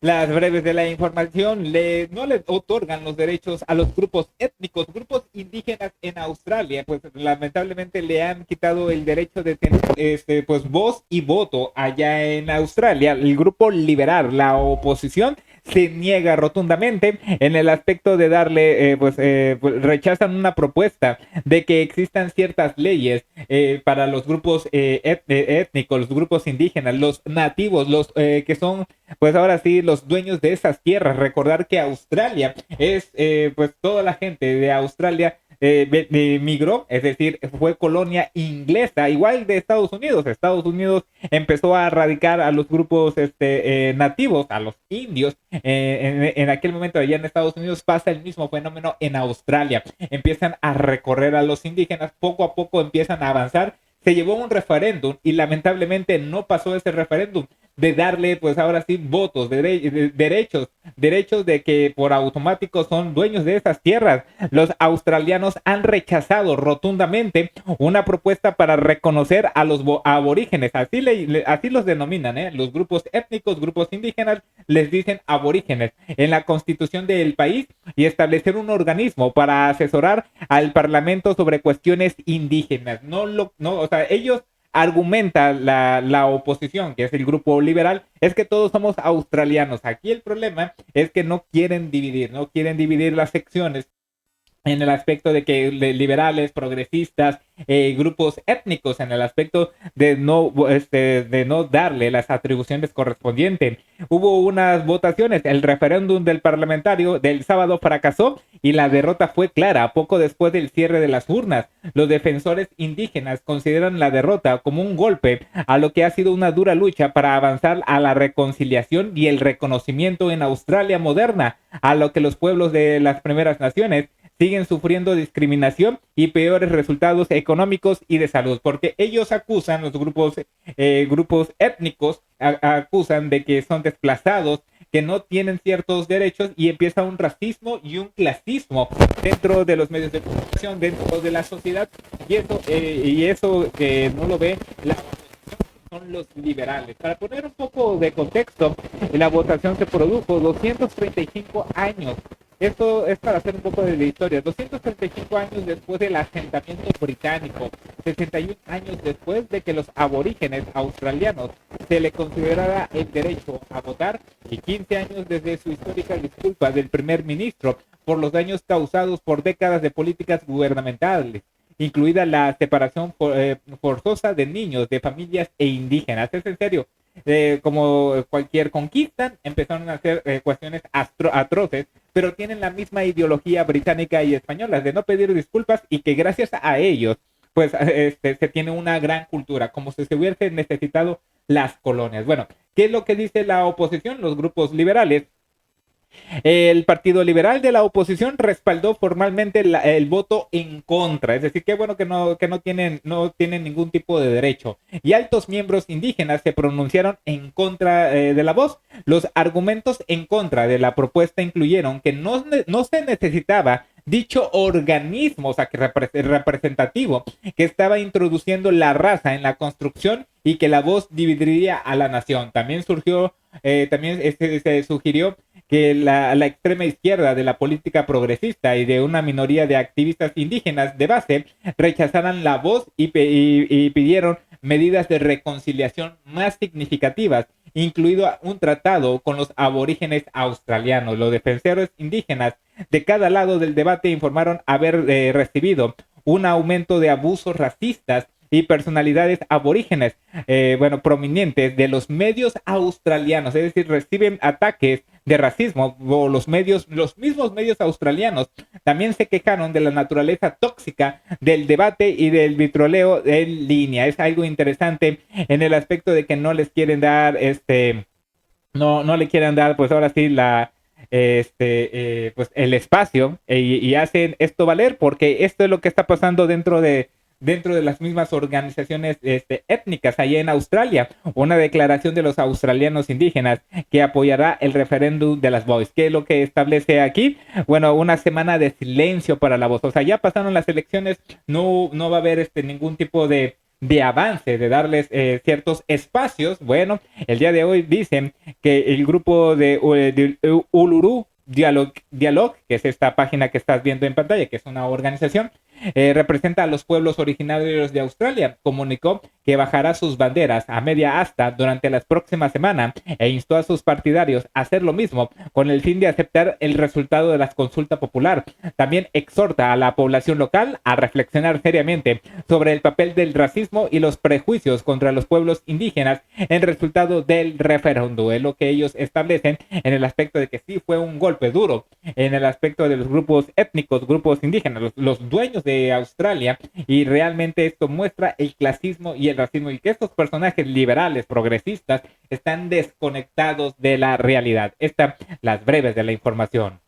Las breves de la información no les otorgan los derechos a los grupos étnicos, grupos indígenas en Australia, pues lamentablemente le han quitado el derecho de tener pues voz y voto allá en Australia. El grupo liberal, la oposición, se niega rotundamente en el aspecto de darle, pues rechazan una propuesta de que existan ciertas leyes para los grupos étnicos, los grupos indígenas, los nativos, los que son pues ahora sí, los dueños de esas tierras. Recordar que Australia es, pues toda la gente de Australia migró, es decir, fue colonia inglesa, igual de Estados Unidos. Estados Unidos empezó a erradicar a los grupos nativos, a los indios. En aquel momento allá en Estados Unidos pasa el mismo fenómeno en Australia. Empiezan a recorrer a los indígenas, poco a poco empiezan a avanzar. Se llevó un referéndum y lamentablemente no pasó ese referéndum de darle, pues ahora sí, votos, derechos de que por automático son dueños de esas tierras. Los australianos han rechazado rotundamente una propuesta para reconocer a los aborígenes, así los denominan, los grupos étnicos, grupos indígenas, les dicen aborígenes, en la constitución del país y establecer un organismo para asesorar al parlamento sobre cuestiones indígenas. O sea, ellos argumenta la oposición, que es el grupo liberal, es que todos somos australianos. Aquí el problema es que no quieren dividir las secciones en el aspecto de que liberales, progresistas, grupos étnicos, en el aspecto de no darle las atribuciones correspondientes. Hubo unas votaciones, el referéndum del parlamentario del sábado fracasó y la derrota fue clara poco después del cierre de las urnas. Los defensores indígenas consideran la derrota como un golpe a lo que ha sido una dura lucha para avanzar a la reconciliación y el reconocimiento en Australia moderna, a lo que los pueblos de las primeras naciones siguen sufriendo discriminación y peores resultados económicos y de salud, porque ellos acusan, los grupos étnicos acusan de que son desplazados, que no tienen ciertos derechos y empieza un racismo y un clasismo dentro de los medios de comunicación, dentro de la sociedad, y eso que no lo ve la son los liberales. Para poner un poco de contexto, la votación se produjo 235 años. Esto es para hacer un poco de la historia. 235 años después del asentamiento británico, 61 años después de que los aborígenes australianos se le considerara el derecho a votar y 15 años desde su histórica disculpa del primer ministro por los daños causados por décadas de políticas gubernamentales, incluida la separación forzosa de niños, de familias e indígenas. Es en serio, como cualquier conquista, empezaron a hacer cuestiones atroces, pero tienen la misma ideología británica y española de no pedir disculpas y que gracias a ellos, pues se tiene una gran cultura, como si se hubiesen necesitado las colonias. Bueno, ¿qué es lo que dice la oposición? Los grupos liberales. El Partido Liberal de la oposición respaldó formalmente el voto en contra, es decir, qué bueno que no tienen ningún tipo de derecho. Y altos miembros indígenas se pronunciaron en contra de la voz. Los argumentos en contra de la propuesta incluyeron que no se necesitaba dicho organismo, o sea, que representativo, que estaba introduciendo la raza en la construcción y que la voz dividiría a la nación. También se sugirió que la extrema izquierda de la política progresista y de una minoría de activistas indígenas de base rechazaran la voz y pidieron medidas de reconciliación más significativas, incluido un tratado con los aborígenes australianos. Los defensores indígenas de cada lado del debate informaron haber recibido un aumento de abusos racistas y personalidades aborígenes, prominentes de los medios australianos, es decir, reciben ataques de racismo, o los mismos medios australianos también se quejaron de la naturaleza tóxica del debate y del vitroleo en línea. Es algo interesante en el aspecto de que no les quieren dar, no le quieren dar, pues ahora sí, pues el espacio y hacen esto valer, porque esto es lo que está pasando dentro de las mismas organizaciones étnicas allá en Australia. Una declaración de los australianos indígenas que apoyará el referéndum de las voces. ¿Qué es lo que establece aquí? Bueno, una semana de silencio para la voz. O sea, ya pasaron las elecciones, no va a haber ningún tipo de avance, de darles ciertos espacios. Bueno, el día de hoy dicen que el grupo de Uluru Dialog, que es esta página que estás viendo en pantalla, que es una organización, representa a los pueblos originarios de Australia. Comunicó que bajará sus banderas a media asta durante las próximas semanas e instó a sus partidarios a hacer lo mismo con el fin de aceptar el resultado de la consulta popular. También exhorta a la población local a reflexionar seriamente sobre el papel del racismo y los prejuicios contra los pueblos indígenas en resultado del referéndum. Es lo que ellos establecen en el aspecto de que sí fue un golpe duro en el aspecto de los grupos étnicos, grupos indígenas, los dueños de Australia, y realmente esto muestra el clasismo y el racismo y que estos personajes liberales, progresistas, están desconectados de la realidad. Estas las breves de la información.